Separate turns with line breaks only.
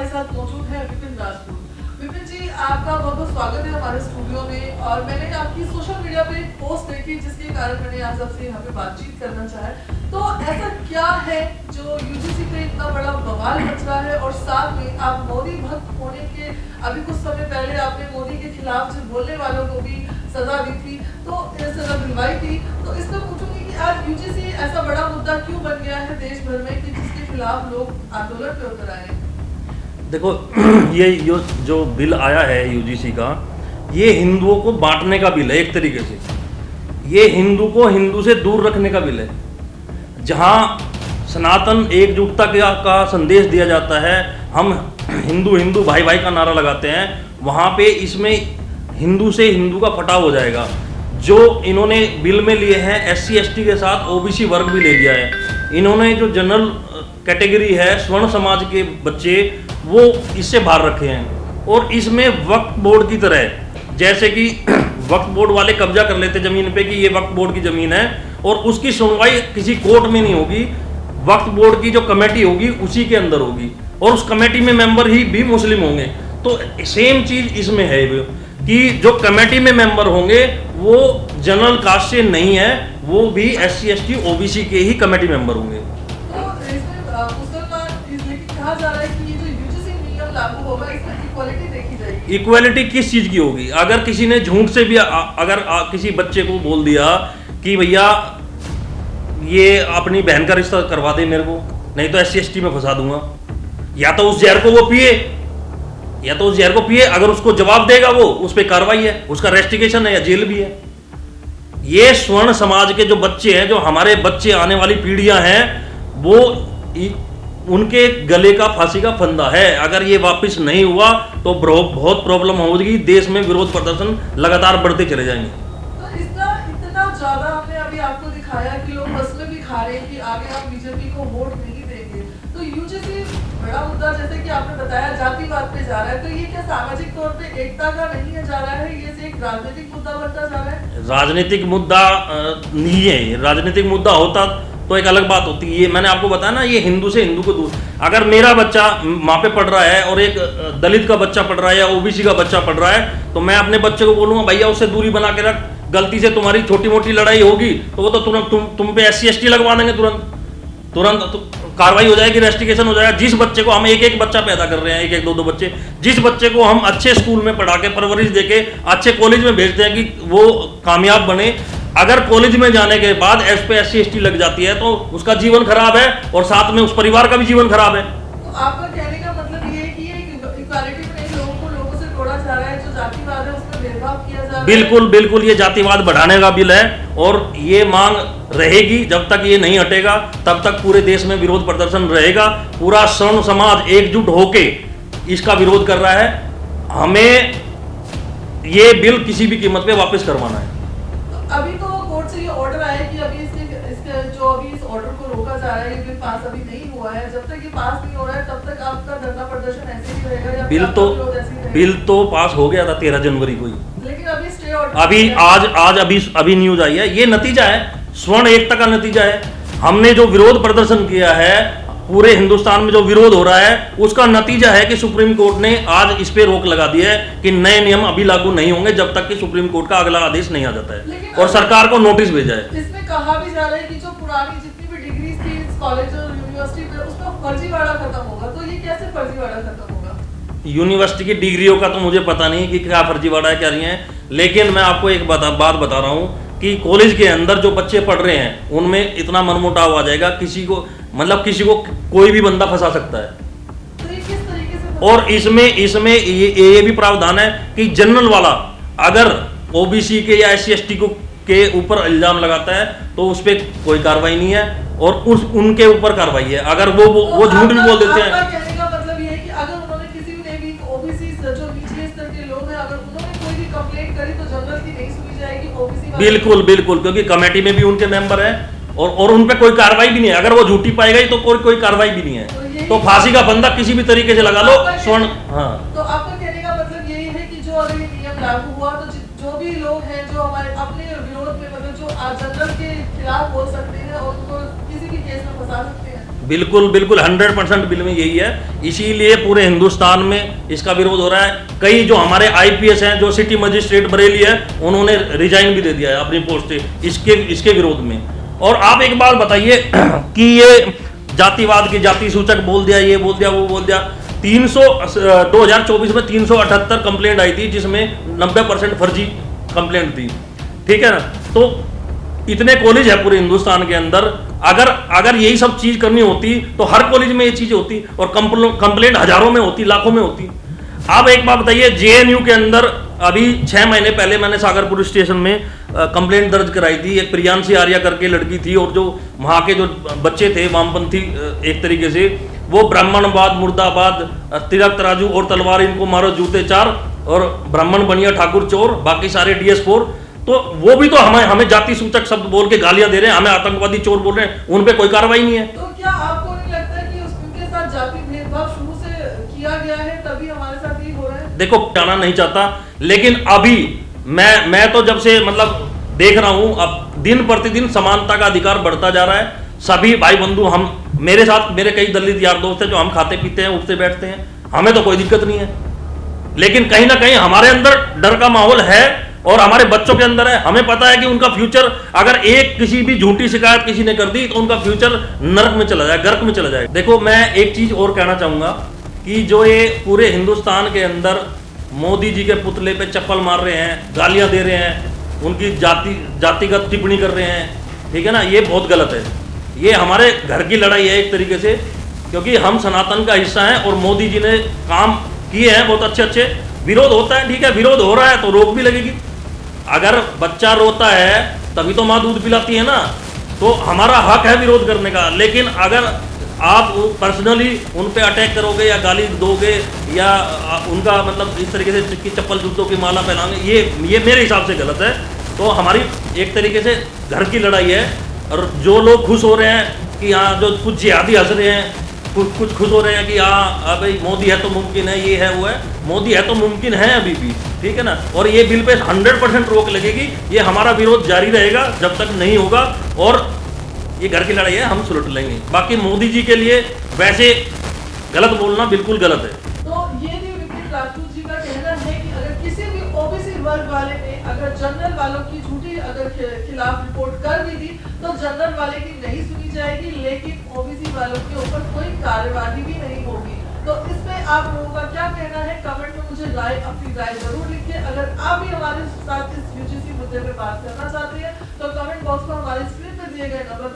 हमारे साथ मौजूद है विपिन राजपूत। विपिन जी, आपका बहुत बहुत स्वागत है हमारे स्टूडियो में। और मैंने आपकी सोशल मीडिया पे एक पोस्ट देखी जिसके कारण मैंने आज आपसे यहाँ पे बातचीत करना चाहा। तो ऐसा क्या है जो यूजीसी पे इतना बड़ा बवाल मच रहा है, और साथ में आप मोदी भक्त होने के अभी कुछ समय पहले आपने मोदी के खिलाफ जो बोलने वालों को भी सजा दी थी, तो सजा दिलवाई थी। तो इसमें पूछूंगी कि आज यूजीसी ऐसा बड़ा मुद्दा क्यों बन गया है देश भर में कि जिसके खिलाफ लोग आंदोलन पे उतर आए?
देखो, ये जो बिल आया है यूजीसी का, ये हिंदुओं को बांटने का बिल है। एक तरीके से ये हिंदू को हिंदू से दूर रखने का बिल है। जहाँ सनातन एकजुटता का संदेश दिया जाता है, हम हिंदू हिंदू भाई भाई का नारा लगाते हैं, वहाँ पे इसमें हिंदू से हिंदू का फटाव हो जाएगा। जो इन्होंने बिल में लिए हैं, SC ST के साथ OBC वर्ग भी ले लिया है। इन्होंने जो जनरल कैटेगरी है, स्वर्ण समाज के बच्चे, वो इससे बाहर रखे हैं। और इसमें वक्फ बोर्ड की तरह, जैसे कि वक्फ बोर्ड वाले कब्जा कर लेते ज़मीन पे कि ये वक्फ बोर्ड की ज़मीन है, और उसकी सुनवाई किसी कोर्ट में नहीं होगी। वक्फ बोर्ड की जो कमेटी होगी उसी के अंदर होगी, और उस कमेटी में मेंबर ही भी मुस्लिम होंगे। तो सेम चीज़ इसमें है कि जो कमेटी में मेंबर होंगे वो जनरल कास्ट से नहीं है, वो भी SC ST OBC के ही कमेटी मेंबर होंगे।
तो इसमें कहा जा रहा है कि ये जो यूजीसी नियम लागू होगा, इसमें इक्वालिटी देखी जाएगी।
इक्वालिटी किस चीज़ की होगी? अगर किसी ने झूठ से भी किसी बच्चे को बोल दिया कि भैया ये अपनी बहन का रिश्ता करवा दे मेरे को, नहीं तो SC ST में फंसा दूंगा, या तो उस जहर को वो पिए, अगर उसको जवाब देगा वो, उस पर कार्रवाई है, उसका रेस्टिकेशन है या जेल भी है। ये स्वर्ण समाज के जो बच्चे हैं, जो हमारे बच्चे आने वाली पीढ़ियां हैं, वो उनके गले का फांसी का फंदा है। अगर ये वापस नहीं हुआ तो बहुत प्रॉब्लम होगी। देश में विरोध प्रदर्शन लगातार बढ़ते चले जाएंगे।
तो इसका इतना ज्यादा हमने अभी आपको दिखाया कि लोग फसलें भी खा रहे हैं कि आगे आप बीजेपी को वोट नहीं देंगे। तो यूजीसी बड़ा मुद्दा, जैसे कि आपने बताया, जातिवाद पे जा रहा है। तो ये क्या सामाजिक तौर पे एकता का नहीं है जा रहा है, ये एक राजनीतिक मुद्दा बनता जा रहा है?
राजनीतिक मुद्दा नहीं है। राजनीतिक मुद्दा होता तो एक अलग बात होती है। ये मैंने आपको बताया ना, ये हिंदू से हिंदू को दूर। अगर मेरा बच्चा वहाँ पे पढ़ रहा है और एक दलित का बच्चा पढ़ रहा है या OBC का बच्चा पढ़ रहा है, तो मैं अपने बच्चे को बोलूँगा भैया उससे दूरी बना के रख। गलती से तुम्हारी छोटी मोटी लड़ाई होगी तो वो तो तुरंत तुम पे SC ST लगवा देंगे, तुरंत कार्रवाई हो जाएगी, रेस्टिकेशन हो जाएगा। जिस बच्चे को हम एक बच्चा पैदा कर रहे हैं, एक दो बच्चे, जिस बच्चे को हम अच्छे स्कूल में पढ़ा के परवरिश देके अच्छे कॉलेज में भेजते हैं कि वो कामयाब बने, अगर कॉलेज में जाने के बाद SC ST लग जाती है तो उसका जीवन खराब है, और साथ में उस परिवार का भी जीवन खराब है।
तो आपका कहने का मतलब ये है कि ये इक्वालिटी में नहीं, लोगों से तोड़ा जा रहा है, जो जातिवाद है उसमें भेदभाव किया जा रहा है।
बिल्कुल ये जातिवाद बढ़ाने का बिल है, और ये मांग रहेगी। जब तक ये नहीं हटेगा तब तक पूरे देश में विरोध प्रदर्शन रहेगा। पूरा स्वर्ण समाज एकजुट होके इसका विरोध कर रहा है। हमें ये बिल किसी भी कीमत पे वापस करवाना है।
अभी तो कोर्ट से ये ऑर्डर आया कि अभी इसके जो अभी इस ऑर्डर को रोका जा रहा है, ये बिल पास अभी नहीं हुआ है। जब तक ये पास नहीं हो रहा है तब तक आपका धरना प्रदर्शन ऐसे ही रहेगा, या
बिल तो पास हो गया था 13 जनवरी को ही,
लेकिन अभी स्टे ऑर्डर
अभी न्यूज आई है। ये नतीजा है, स्वर्ण एकता का नतीजा है। हमने जो विरोध प्रदर्शन किया है, पूरे हिंदुस्तान में जो विरोध हो रहा है, उसका नतीजा है कि सुप्रीम कोर्ट ने आज इस पे रोक लगा दी है कि नए नियम अभी लागू नहीं होंगे जब तक कि सुप्रीम कोर्ट का अगला आदेश नहीं आ जाता है, और सरकार को नोटिस भेजा है।
इसमें कहा भी जा रहा है कि जो पुरानी जितनी भी डिग्री थी इस कॉलेज और यूनिवर्सिटी पे, उसका फर्जीवाड़ा खत्म होगा। तो ये कैसे फर्जीवाड़ा खत्म होगा?
यूनिवर्सिटी की डिग्रियों का तो मुझे पता नहीं कि क्या फर्जीवाड़ा है क्या नहीं है, लेकिन मैं आपको एक बात बता रहा हूँ कि कॉलेज के अंदर जो बच्चे पढ़ रहे हैं उनमें इतना मनमुटाव आ जाएगा, किसी को कोई भी बंदा फंसा सकता है।
तो ये किस तरीके से? और
इसमें ये भी प्रावधान है कि जनरल वाला अगर OBC के या SC ST के ऊपर इल्जाम लगाता है तो उस पर कोई कार्रवाई नहीं है, और उनके ऊपर कार्रवाई है अगर वो झूठ भी बोल देते हैं।
कहने का मतलब ये है कि अगर उन्होंने किसी ने भी OBC जो निचले स्तर के लोग हैं, अगर उन्होंने कोई भी कंप्लेंट करी तो जनरल की नहीं सुनी जाएगी, OBC
बिल्कुल, क्योंकि कमेटी में भी उनके मेंबर हैं, और उन पे कोई कार्रवाई भी नहीं है। अगर वो झूठी पाई गई तो कोई कार्रवाई भी नहीं है, तो फांसी का फंदा किसी भी तरीके से लगा लो। स्वर्ण, हाँ,
तो आपका कहने का मतलब यही है कि जो अगर ये नियम लागू हुआ तो जो भी लोग हैं जो हमारे अपने विरोध में, मतलब जो जनरल के खिलाफ बोल सकते हैं और उनको किसी भी केस में फंसा सकते हैं।
बिल्कुल बिल्कुल 100% बिल में यही है। इसीलिए पूरे हिंदुस्तान में इसका विरोध हो रहा है। कई जो हमारे आईपीएस हैं, जो सिटी मजिस्ट्रेट बरेली है, उन्होंने रिजाइन भी दे दिया है अपनी पोस्ट से इसके विरोध में। और आप एक बात बताइए कि ये जातिवाद की जाति सूचक बोल दिया, ये बोल दिया, वो बोल दिया। 2024 में 378 कंप्लेंट आई थी, जिसमें 90% फर्जी कंप्लेंट थी, ठीक है ना। तो इतने कॉलेज है पूरे हिंदुस्तान के अंदर, अगर यही सब चीज करनी होती तो हर कॉलेज में ये चीजें होती, और कंप्लेंट हजारों में होती, लाखों में होती। आप एक बात बताइए, जेएनयू के अंदर अभी 6 महीने पहले मैंने सागर पुलिस स्टेशन में कंप्लेंट दर्ज कराई थी। एक प्रियांशी आर्या करके लड़की थी, और जो वहाँ के जो बच्चे थे वामपंथी, एक तरीके से वो ब्राह्मणवाद मुर्दाबाद, तिलक तराजू और तलवार, इनको मारो जूते 4, और ब्राह्मण बनिया ठाकुर चोर, बाकी सारे DS4। तो वो भी तो हमें जाति सूचक शब्द बोल के गालियां दे रहे हैं, हमें आतंकवादी चोर बोल रहे हैं, उन पे कोई कार्रवाई नहीं है।
तो क्या आपको नहीं लगता कि उनके साथ जाति भेदभाव शुरू से किया गया है, तभी हमारे साथ ये हो रहा है? देखो,
जाना नहीं चाहता, लेकिन अभी मैं तो जब से मतलब देख रहा हूं, अब दिन प्रतिदिन समानता का अधिकार बढ़ता जा रहा है। सभी भाई बंधु, हम मेरे साथ मेरे कई दलित यार दोस्त हैं, जो हम खाते पीते हैं, उठते बैठते हैं, हमें तो कोई दिक्कत नहीं है। लेकिन कहीं ना कहीं हमारे अंदर डर का माहौल है, और हमारे बच्चों के अंदर है। हमें पता है कि उनका फ्यूचर, अगर एक किसी भी झूठी शिकायत किसी ने कर दी, तो उनका फ्यूचर नरक में चला जाए, गर्क में चला जाए। देखो, मैं एक चीज और कहना चाहूंगा कि जो ये पूरे हिंदुस्तान के अंदर मोदी जी के पुतले पे चप्पल मार रहे हैं, गालियां दे रहे हैं, उनकी जातिगत टिप्पणी कर रहे हैं, ठीक है ना, ये बहुत गलत है। ये हमारे घर की लड़ाई है एक तरीके से, क्योंकि हम सनातन का हिस्सा हैं, और मोदी जी ने काम किए हैं बहुत अच्छे अच्छे। विरोध होता है, ठीक है, विरोध हो रहा है तो रोक भी लगेगी। अगर बच्चा रोता है तभी तो माँ दूध पिलाती है ना, तो हमारा हक है विरोध करने का। लेकिन अगर आप पर्सनली उन पे अटैक करोगे, या गाली दोगे, या उनका मतलब इस तरीके से कि चप्पल जूतों की माला पहनाओगे, ये मेरे हिसाब से गलत है। तो हमारी एक तरीके से घर की लड़ाई है। और जो लोग खुश हो रहे हैं कि हाँ, जो कुछ जिहादी हंस रहे हैं, कुछ खुश हो रहे हैं कि हाँ भाई मोदी है तो मुमकिन है, ये है वो है, मोदी है तो मुमकिन है अभी भी, ठीक है ना। और ये बिल पे 100% रोक लगेगी। ये हमारा विरोध जारी रहेगा जब तक नहीं होगा, और ये घर की लड़ाई है, हम सुलट लेंगे। बाकी मोदी जी के लिए वैसे गलत बोलना बिल्कुल गलत है।
तो ये भी विपिन राजपूत जी का कहना है कि अगर किसी भी ओबीसी वर्ग वाले ने अगर जनरल वालों की झूठी अगर खिलाफ रिपोर्ट कर भी दी, तो जनरल वाले की नहीं सुनी जाएगी, लेकिन ओबीसी वालों के ऊपर कोई कार्यवाही भी नहीं होगी। तो इसमें आप लोगों का क्या कहना है? कमेंट में मुझे अपनी राय जरूर लिखिए। अगर आप भी हमारे साथ इस यूजीसी मुद्दे पे बात करना चाहते हैं, तो कमेंट बॉक्स में हमारे स्क्रीन पे दिए